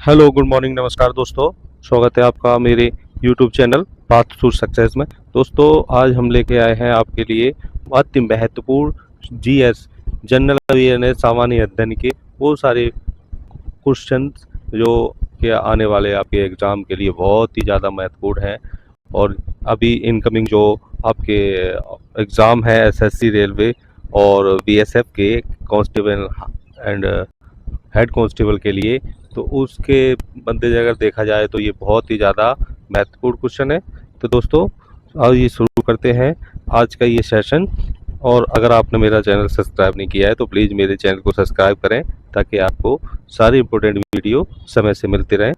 Hello, good morning, नमस्कार दोस्तों। स्वागत है आपका मेरे YouTube channel path to success में। दोस्तों, आज हम लेके आए हैं आपके लिए अति महत्वपूर्ण जीएस जनरल अवेयरनेस सामान्य अध्ययन के वो सारे क्वेश्चंस जो कि आने वाले आपके एग्ज़ाम के लिए बहुत ही ज़्यादा महत्वपूर्ण हैं। और अभी इनकमिंग जो आपके एग्ज़ाम है एसएससी रेलवे और बीएसएफ के कांस्टेबल एंड हेड कांस्टेबल के लिए, तो उसके बंदे अगर देखा जाए तो ये बहुत ही ज़्यादा महत्वपूर्ण क्वेश्चन है। तो दोस्तों, आज ये शुरू करते हैं आज का ये सेशन। और अगर आपने मेरा चैनल सब्सक्राइब नहीं किया है तो प्लीज़ मेरे चैनल को सब्सक्राइब करें ताकि आपको सारी इंपॉर्टेंट वीडियो समय से मिलती रहें।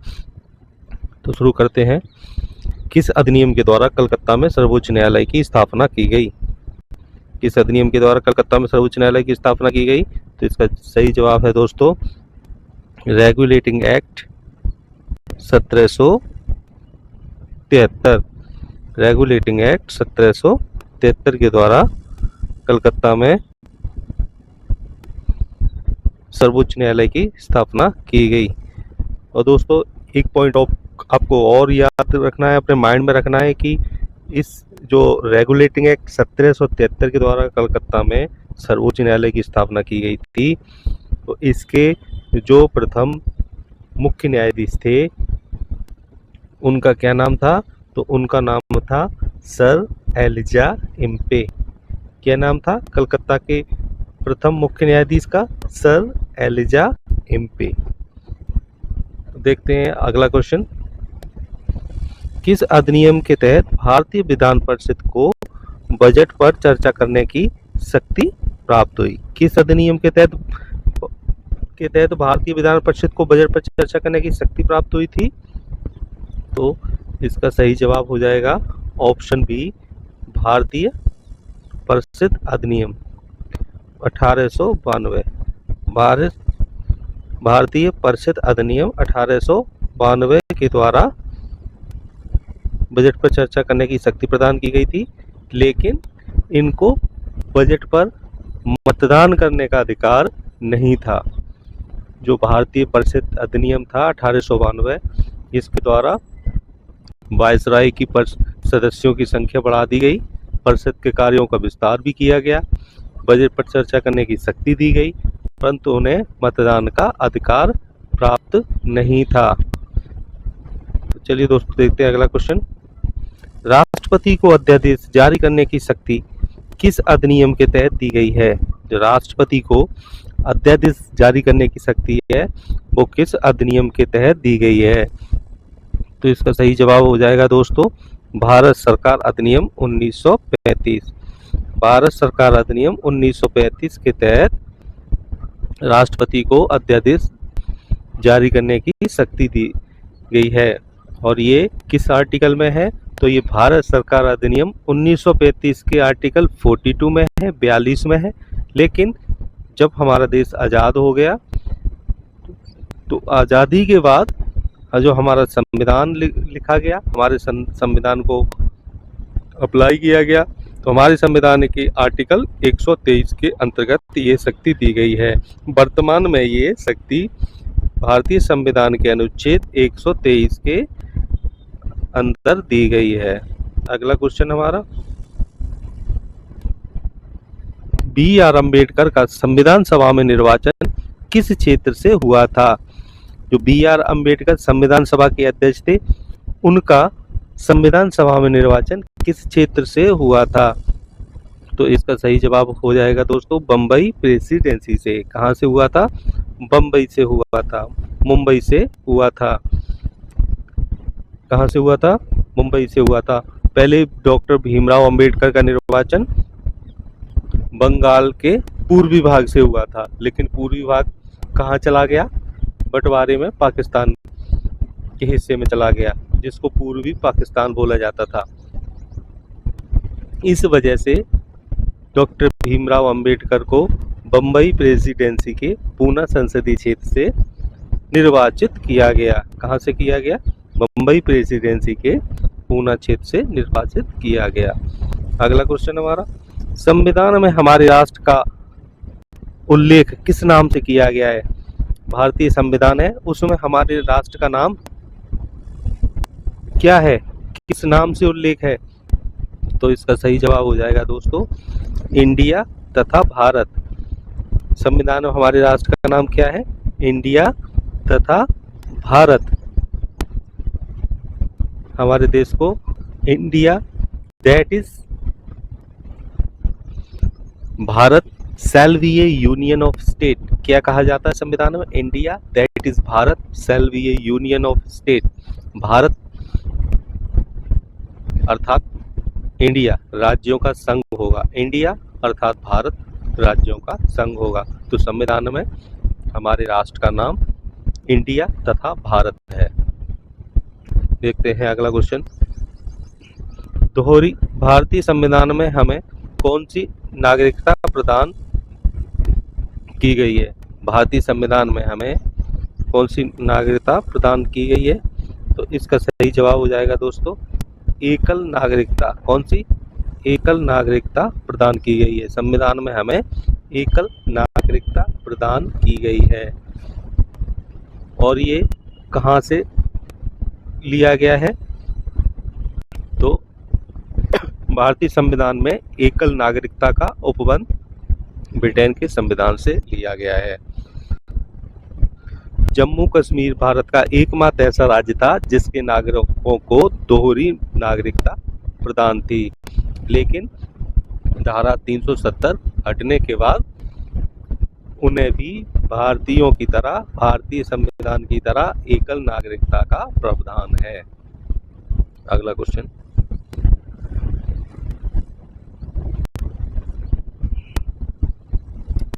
तो शुरू करते हैं। किस अधिनियम के द्वारा कलकत्ता में सर्वोच्च न्यायालय की स्थापना की गई? किस अधिनियम के द्वारा कलकत्ता में सर्वोच्च न्यायालय की स्थापना की गई? तो इसका सही जवाब है दोस्तों रेगुलेटिंग एक्ट 1773। रेगुलेटिंग एक्ट 1773 के द्वारा कलकत्ता में सर्वोच्च न्यायालय की स्थापना की गई। और दोस्तों, एक पॉइंट आपको और याद रखना है, अपने माइंड में रखना है कि इस जो रेगुलेटिंग एक्ट 1773 के द्वारा कलकत्ता में सर्वोच्च न्यायालय की स्थापना की गई थी, तो इसके जो प्रथम मुख्य न्यायाधीश थे उनका क्या नाम था? तो उनका नाम था सर एलिजा इम्पे। क्या नाम था कलकत्ता के प्रथम मुख्य न्यायाधीश का? Sir Elijah Impey. देखते हैं अगला क्वेश्चन। किस अधिनियम के तहत भारतीय विधान परिषद को बजट पर चर्चा करने की शक्ति प्राप्त हुई? किस अधिनियम के तहत भारतीय विधान परिषद को बजट पर चर्चा करने की शक्ति प्राप्त हुई थी? तो इसका सही जवाब हो जाएगा ऑप्शन बी, भारतीय परिषद अधिनियम 1892। भारतीय परिषद अधिनियम 1892 के द्वारा बजट पर चर्चा करने की शक्ति प्रदान की गई थी, लेकिन इनको बजट पर मतदान करने का अधिकार नहीं था। जो भारतीय परिषद अधिनियम था 1892, इसके द्वारा वायसराय की सदस्यों की संख्या बढ़ा दी गई, परिषद के कार्यों का विस्तार भी किया गया, बजट पर चर्चा करने की शक्ति दी गई, परंतु उन्हें मतदान का अधिकार प्राप्त नहीं था। तो चलिए दोस्तों, देखते हैं अगला क्वेश्चन। राष्ट्रपति को अध्यादेश जारी करने की शक्ति किस अधिनियम के तहत दी गई है? जो राष्ट्रपति को अध्यादेश जारी करने की शक्ति है वो किस अधिनियम के तहत दी गई है? तो इसका सही जवाब हो जाएगा दोस्तों भारत सरकार अधिनियम 1935। भारत सरकार अधिनियम 1935 के तहत राष्ट्रपति को अध्यादेश जारी करने की शक्ति दी गई है। और ये किस आर्टिकल में है? तो ये भारत सरकार अधिनियम 1935 के आर्टिकल 42 में है, 42 में है। लेकिन जब हमारा देश आज़ाद हो गया तो आज़ादी के बाद जो हमारा संविधान लिखा गया, हमारे संविधान को अप्लाई किया गया, तो हमारे संविधान के आर्टिकल 123 के अंतर्गत ये शक्ति दी गई है। वर्तमान में ये शक्ति भारतीय संविधान के अनुच्छेद 123 के अंदर दी गई है। अगला क्वेश्चन हमारा, बी.आर. अम्बेडकर का संविधान सभा में निर्वाचन किस क्षेत्र से हुआ था? जो बी.आर. अम्बेडकर संविधान सभा के अध्यक्ष थे, उनका संविधान सभा में निर्वाचन किस क्षेत्र से हुआ था? तो इसका सही जवाब हो जाएगा दोस्तों बम्बई प्रेसिडेंसी से। कहाँ से हुआ था? बम्बई से हुआ था, मुंबई से हुआ था। कहाँ से हुआ था? मुंबई से हुआ था। पहले डॉक्टर भीमराव अंबेडकर का निर्वाचन बंगाल के पूर्वी भाग से हुआ था, लेकिन पूर्वी भाग कहाँ चला गया? बंटवारे में पाकिस्तान के हिस्से में चला गया, जिसको पूर्वी पाकिस्तान बोला जाता था। इस वजह से डॉक्टर भीमराव अंबेडकर को बम्बई प्रेसिडेंसी के पूना संसदीय क्षेत्र से निर्वाचित किया गया। कहाँ से किया गया? बम्बई प्रेसिडेंसी के पूना क्षेत्र से निर्वाचित किया गया। अगला क्वेश्चन हमारा, संविधान में हमारे राष्ट्र का उल्लेख किस नाम से किया गया है? भारतीय संविधान है उसमें हमारे राष्ट्र का नाम क्या है, किस नाम से उल्लेख है? तो इसका सही जवाब हो जाएगा दोस्तों इंडिया तथा भारत। संविधान में हमारे राष्ट्र का नाम क्या है? इंडिया तथा भारत। हमारे देश को India that is Bharat shall be A union of state क्या कहा जाता है संविधान में? India that is Bharat shall be A union of state. Bharat अर्थात इंडिया राज्यों का संघ होगा। इंडिया अर्थात भारत राज्यों का संघ होगा। तो संविधान में हमारे राष्ट्र का नाम इंडिया तथा भारत है। देखते हैं अगला क्वेश्चन। दोहरी भारतीय संविधान में हमें कौन सी नागरिकता प्रदान की गई है? भारतीय संविधान में हमें कौन सी नागरिकता प्रदान की गई है? तो इसका सही जवाब हो जाएगा दोस्तों एकल नागरिकता। कौन सी? एकल नागरिकता प्रदान की गई है। संविधान में हमें एकल नागरिकता प्रदान की गई है। और ये कहाँ से लिया गया है? तो भारतीय संविधान में एकल नागरिकता का उपबंध ब्रिटेन के संविधान से लिया गया है। जम्मू कश्मीर भारत का एकमात्र ऐसा राज्य था जिसके नागरिकों को दोहरी नागरिकता प्रदान थी, लेकिन धारा 370 हटने के बाद उन्हें भी भारतीयों की तरह, भारतीय संविधान की तरह एकल नागरिकता का प्रावधान है। अगला क्वेश्चन।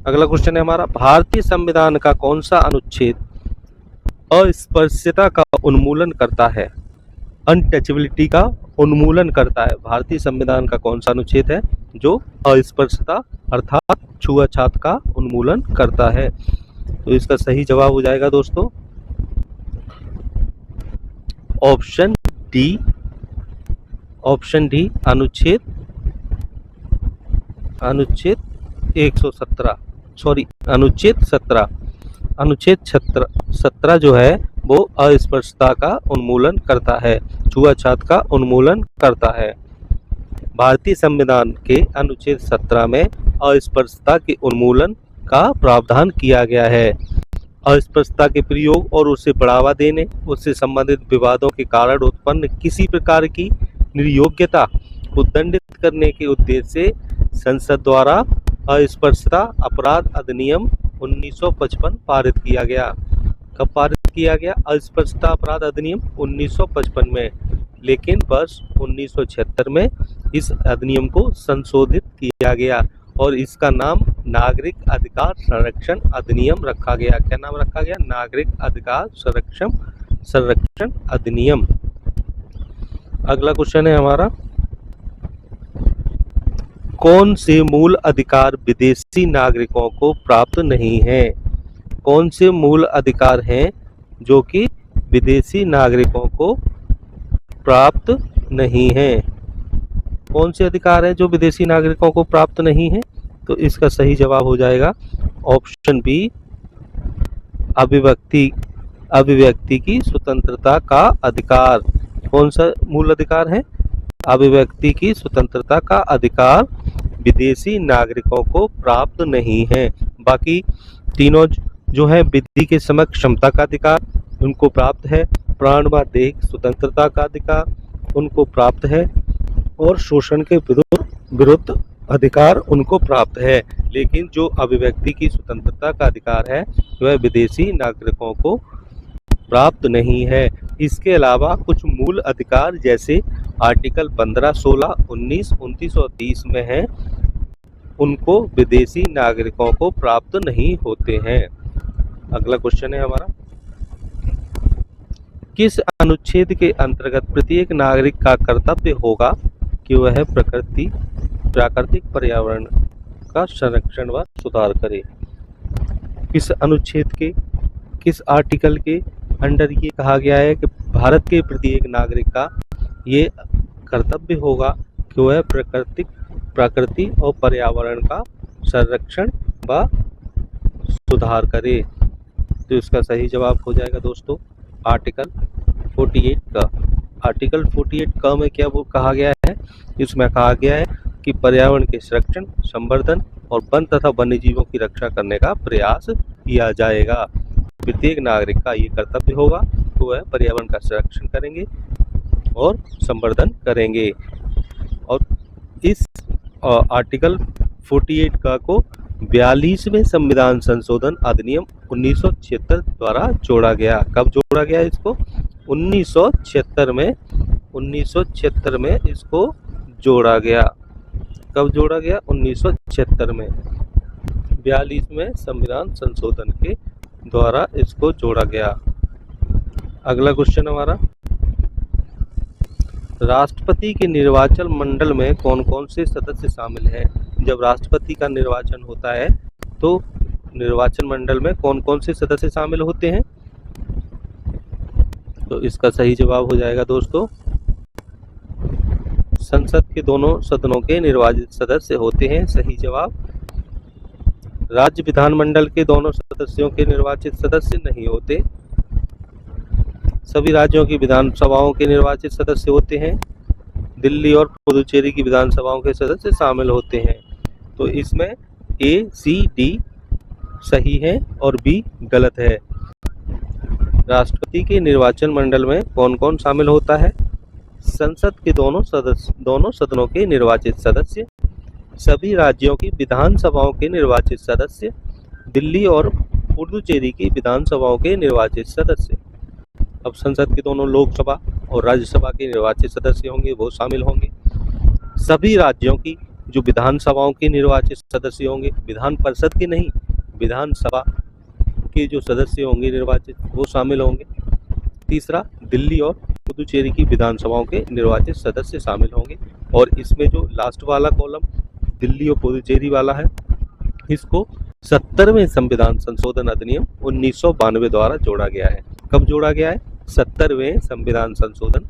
अगला क्वेश्चन है हमारा, भारतीय संविधान का कौन सा अनुच्छेद अस्पृश्यता का उन्मूलन करता है? अनटचेबिलिटी का उन्मूलन करता है। भारतीय संविधान का कौन सा अनुच्छेद है जो अस्पृश्यता अर्थात छुआछूत का उन्मूलन करता है? तो इसका सही जवाब हो जाएगा दोस्तों ऑप्शन डी। ऑप्शन डी अनुच्छेद 117 सॉरी अनुच्छेद 17। अनुच्छेद 17 जो है वो अस्पृश्यता का उन्मूलन करता है, छुआछूत का उन्मूलन करता है। भारतीय संविधान के अनुच्छेद 17 में अस्पृश्यता के उन्मूलन का प्रावधान किया गया है। अस्पृश्यता के प्रयोग और उसे बढ़ावा देने, उससे संबंधित विवादों के कारण उत्पन्न किसी प्रकार की निर्योग्यता को दंडित करने के उद्देश्य से संसद द्वारा अस्पृश्यता अपराध अधिनियम 1955 पारित किया गया। कब पारित किया गया? अस्पृश्यता अपराध अधिनियम 1955 में, लेकिन वर्ष 1976 में इस अधिनियम को संशोधित किया गया और इसका नाम नागरिक अधिकार संरक्षण अधिनियम रखा गया। क्या नाम रखा गया? नागरिक अधिकार संरक्षण अधिनियम। अगला क्वेश्चन है हमारा, कौन से मूल अधिकार विदेशी नागरिकों को प्राप्त नहीं है? कौन से मूल अधिकार हैं जो कि विदेशी नागरिकों को प्राप्त नहीं हैं? कौन से अधिकार हैं जो विदेशी नागरिकों को प्राप्त नहीं है? तो इसका सही जवाब हो जाएगा ऑप्शन बी अभिव्यक्ति की स्वतंत्रता का अधिकार। कौन सा मूल अधिकार है? अभिव्यक्ति की स्वतंत्रता का अधिकार विदेशी नागरिकों को प्राप्त नहीं है। बाकी तीनों जो है विधि के समक्ष क्षमता का अधिकार उनको प्राप्त है, प्राण व देह स्वतंत्रता का अधिकार उनको प्राप्त है और शोषण के विरुद्ध अधिकार उनको प्राप्त है। लेकिन जो अभिव्यक्ति की स्वतंत्रता का अधिकार है वह विदेशी नागरिकों को प्राप्त नहीं है। इसके अलावा कुछ मूल अधिकार जैसे आर्टिकल 15, 16, 19, 29 और 30 में हैं, उनको विदेशी नागरिकों को प्राप्त नहीं होते हैं। अगला क्वेश्चन है हमारा, किस अनुच्छेद के अंतर्गत प्रत्येक नागरिक का कर्तव्य होगा कि वह प्राकृतिक पर्यावरण का संरक्षण व सुधार करे? किस अनुच्छेद के, किस आर्टिकल के अंडर ये कहा गया है कि भारत के प्रत्येक नागरिक का ये कर्तव्य होगा कि वह प्रकृति और पर्यावरण का संरक्षण व सुधार करे? तो इसका सही जवाब हो जाएगा दोस्तों आर्टिकल 48 का। आर्टिकल 48 का में क्या वो कहा गया है, इसमें कहा गया है कि पर्यावरण के संरक्षण, संवर्धन और वन तथा वन्य जीवों की रक्षा करने का प्रयास किया जाएगा। प्रत्येक नागरिक का ये कर्तव्य होगा तो वह पर्यावरण का संरक्षण करेंगे और संवर्धन करेंगे। और इस आर्टिकल 48 का को 42वें संविधान संशोधन अधिनियम 1976 द्वारा जोड़ा गया। कब जोड़ा गया इसको? 1976 में इसको जोड़ा गया। कब जोड़ा गया? 1976 में 42वें संविधान संशोधन के द्वारा इसको जोड़ा गया। अगला क्वेश्चन हमारा, राष्ट्रपति के निर्वाचन मंडल में कौन कौन से सदस्य शामिल हैं? जब राष्ट्रपति का निर्वाचन होता है तो निर्वाचन मंडल में कौन कौन से सदस्य शामिल होते हैं? तो इसका सही जवाब हो जाएगा दोस्तों संसद के दोनों सदनों के निर्वाचित सदस्य होते हैं। सही जवाब। राज्य विधानमंडल के दोनों सदस्यों के निर्वाचित सदस्य नहीं होते। सभी राज्यों की विधानसभाओं के निर्वाचित सदस्य होते हैं। दिल्ली और पुदुचेरी की विधानसभाओं के सदस्य शामिल होते हैं। तो इसमें A, C, D सही है और B गलत है। राष्ट्रपति के निर्वाचन मंडल में कौन कौन शामिल होता है? संसद के दोनों सदनों के निर्वाचित सदस्य, सभी राज्यों की विधानसभाओं के निर्वाचित सदस्य, दिल्ली और पुडुचेरी की विधानसभाओं के निर्वाचित सदस्य। अब संसद के दोनों लोकसभा और राज्यसभा के निर्वाचित सदस्य होंगे, वो शामिल होंगे। सभी राज्यों की जो विधानसभाओं के निर्वाचित सदस्य होंगे, विधान परिषद के नहीं, विधानसभा के जो सदस्य होंगे निर्वाचित, वो शामिल होंगे। तीसरा, दिल्ली और पुदुचेरी की विधानसभाओं के निर्वाचित सदस्य शामिल होंगे। और इसमें जो लास्ट वाला कॉलम दिल्ली और पुदुचेरी वाला है, इसको 70वें संविधान संशोधन अधिनियम 1992 द्वारा जोड़ा गया है। कब जोड़ा गया है? 70वें संविधान संशोधन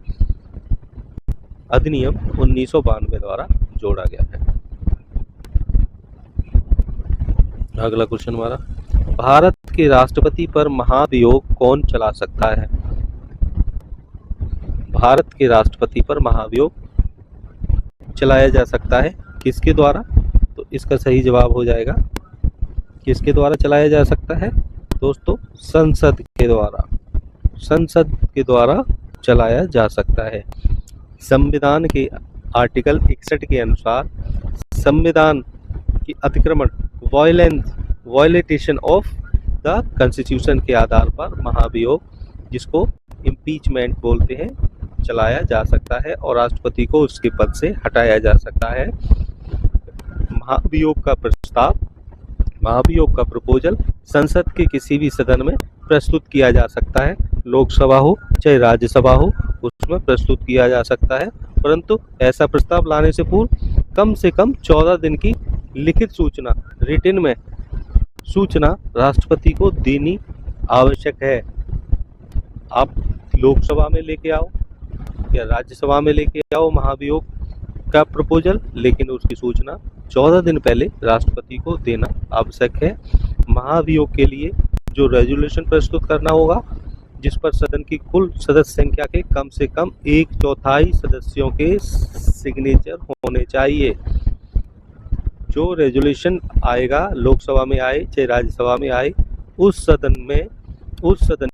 अधिनियम 1992 द्वारा जोड़ा गया है। अगला क्वेश्चन हमारा, भारत के राष्ट्रपति पर महाभियोग कौन चला सकता है? भारत के राष्ट्रपति पर महाभियोग चलाया जा सकता है किसके द्वारा? तो इसका सही जवाब हो जाएगा किसके द्वारा चलाया जा सकता है दोस्तों? संसद के द्वारा। संसद के द्वारा चलाया जा सकता है। संविधान के आर्टिकल 61 के अनुसार संविधान की अतिक्रमण वायलेशन ऑफ द कॉन्स्टिट्यूशन के आधार पर महाभियोग, जिसको इम्पीचमेंट बोलते हैं, चलाया जा सकता है और राष्ट्रपति को उसके पद से हटाया जा सकता है। महाभियोग का प्रपोजल संसद के किसी भी सदन में प्रस्तुत किया जा सकता है, लोकसभा हो चाहे राज्यसभा हो, उसमें प्रस्तुत किया जा सकता है। परंतु ऐसा प्रस्ताव लाने से पूर्व कम से कम 14 दिन की लिखित सूचना, रिटन में सूचना राष्ट्रपति को देनी आवश्यक है। आप लोकसभा में लेके आओ या राज्यसभा में लेके आओ महाभियोग का प्रपोजल, लेकिन उसकी सूचना 14 दिन पहले राष्ट्रपति को देना आवश्यक है। महाभियोग के लिए जो रेजोल्यूशन प्रस्तुत करना होगा, जिस पर सदन की कुल सदस्य संख्या के कम से कम 1/4 सदस्यों के सिग्नेचर होने चाहिए। जो रेजोल्यूशन आएगा, लोकसभा में आए चाहे राज्यसभा में आए, उस सदन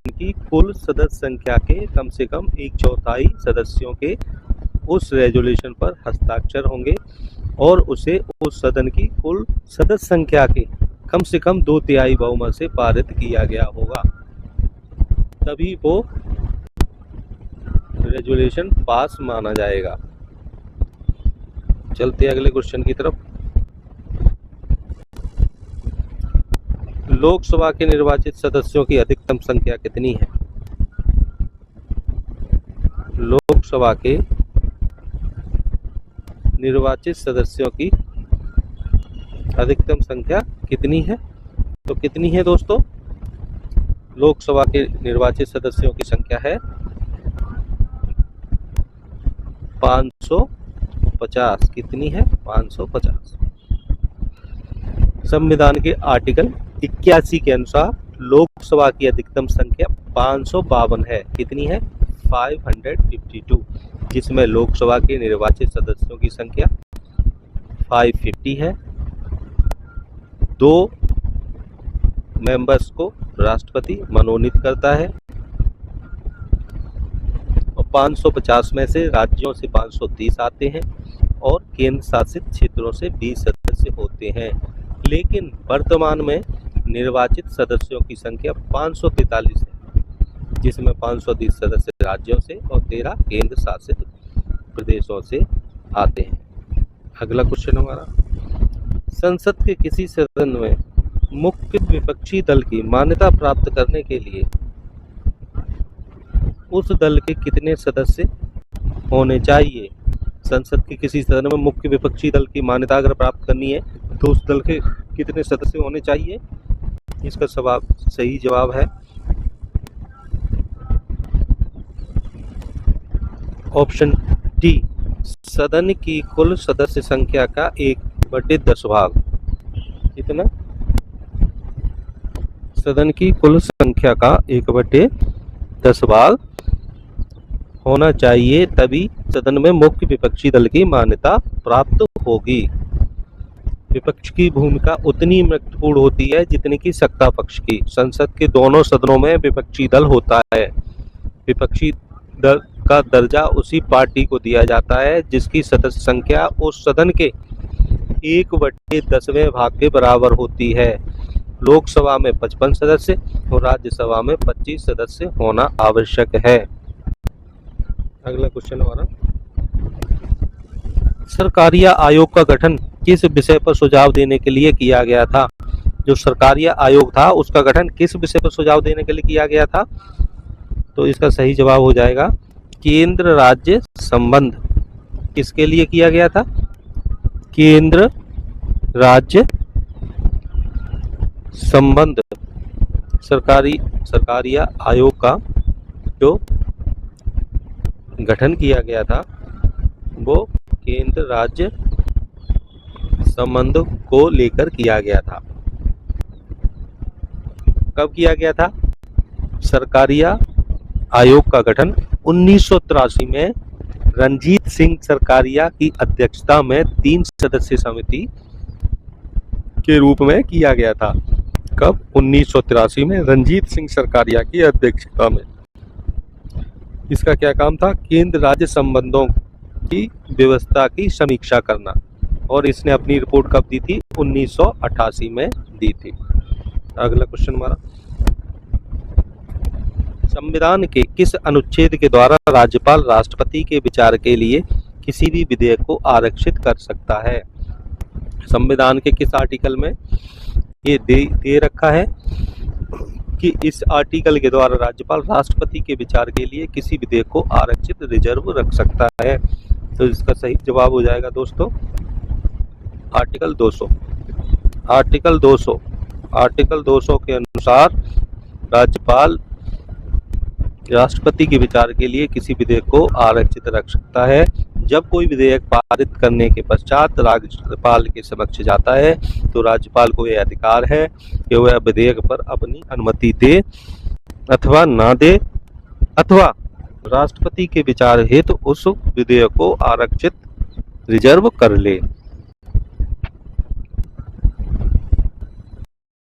की कुल सदस्य संख्या के कम से कम 1/4 सदस्यों के उस रेजोल्यूशन पर हस्ताक्षर होंगे और उसे उस सदन की कुल सदस्य संख्या के कम से कम 2/3 बहुमत से पारित किया गया होगा, तभी वो रेजोल्यूशन पास माना जाएगा। चलते अगले क्वेश्चन की तरफ। लोकसभा के निर्वाचित सदस्यों की अधिकतम संख्या कितनी है? लोकसभा के निर्वाचित सदस्यों की अधिकतम संख्या कितनी है? तो कितनी है दोस्तों? लोकसभा के निर्वाचित सदस्यों की संख्या है 550। कितनी है? 550। संविधान के आर्टिकल 81 के अनुसार लोकसभा की अधिकतम संख्या 552 है। कितनी है? 552, जिसमें लोकसभा के निर्वाचित सदस्यों की संख्या 550 है। 2 मेंबर्स को राष्ट्रपति मनोनीत करता है और 550 में से राज्यों से 530 आते हैं और केंद्र शासित क्षेत्रों से 20 सदस्य होते हैं। लेकिन वर्तमान में निर्वाचित सदस्यों की संख्या 543 है, जिसमें 530 सदस्य राज्यों से और 13 केंद्र शासित प्रदेशों से आते हैं। अगला क्वेश्चन हमारा, संसद के किसी सदन में मुख्य विपक्षी दल की मान्यता प्राप्त करने के लिए उस दल के कितने सदस्य होने चाहिए? संसद के किसी सदन में मुख्य विपक्षी दल की मान्यता अगर प्राप्त करनी है तो उस दल के कितने सदस्य होने चाहिए? इसका सही जवाब है ऑप्शन डी, सदन की कुल सदस्य संख्या का 1/10 भाग। कितना? सदन की कुल संख्या का 1/10 भाग होना चाहिए, तभी सदन में मुख्य विपक्षी दल की मान्यता प्राप्त होगी। विपक्ष की भूमिका उतनी महत्वपूर्ण होती है जितनी की सत्ता पक्ष की। संसद के दोनों सदनों में विपक्षी दल होता है। विपक्षी दल का दर्जा उसी पार्टी को दिया जाता है जिसकी सदस्य संख्या उस सदन के 1/10वें भाग के बराबर होती है। लोकसभा में 55 सदस्य और राज्यसभा में 25 सदस्य होना आवश्यक है। अगला क्वेश्चन हमारा, सरकारिया आयोग का गठन किस विषय पर सुझाव देने के लिए किया गया था? जो सरकारिया आयोग था उसका गठन किस विषय पर सुझाव देने के लिए किया गया था? तो इसका सही जवाब हो जाएगा केंद्र राज्य संबंध। किसके लिए किया गया था? केंद्र राज्य संबंध। सरकारिया आयोग का जो गठन किया गया था वो केंद्र राज्य संबंध को लेकर किया गया था। कब किया गया था? सरकारिया आयोग का गठन 1983 में रणजीत सिंह सरकारिया की अध्यक्षता में 3 सदस्यीय समिति के रूप में किया गया था। कब? 1983 में रणजीत सिंह सरकारिया की अध्यक्षता में। इसका क्या काम था? केंद्र राज्य संबंधों की व्यवस्था की समीक्षा करना, और इसने अपनी रिपोर्ट कब दी थी? 1988 में दी थी। अगला क्वेश्चन हमारा, संविधान के किस अनुच्छेद के द्वारा राज्यपाल राष्ट्रपति के विचार के लिए किसी भी विधेयक को आरक्षित कर सकता है? संविधान के किस आर्टिकल में ये दे रखा है कि इस आर्टिकल के द्वारा राज्यपाल राष्ट्रपति के विचार के लिए किसी विधेयक को आरक्षित रिजर्व रख सकता है? तो इसका सही जवाब हो जाएगा दोस्तों आर्टिकल 200। आर्टिकल 200 के अनुसार राज्यपाल राष्ट्रपति के विचार के लिए किसी विधेयक को आरक्षित रख सकता है। जब कोई विधेयक पारित करने के पश्चात राज्यपाल के समक्ष जाता है तो राज्यपाल को यह अधिकार है कि वह विधेयक पर अपनी अनुमति दे अथवा ना दे, अथवा राष्ट्रपति के विचार हेतु उस विधेयक को आरक्षित रिजर्व कर ले।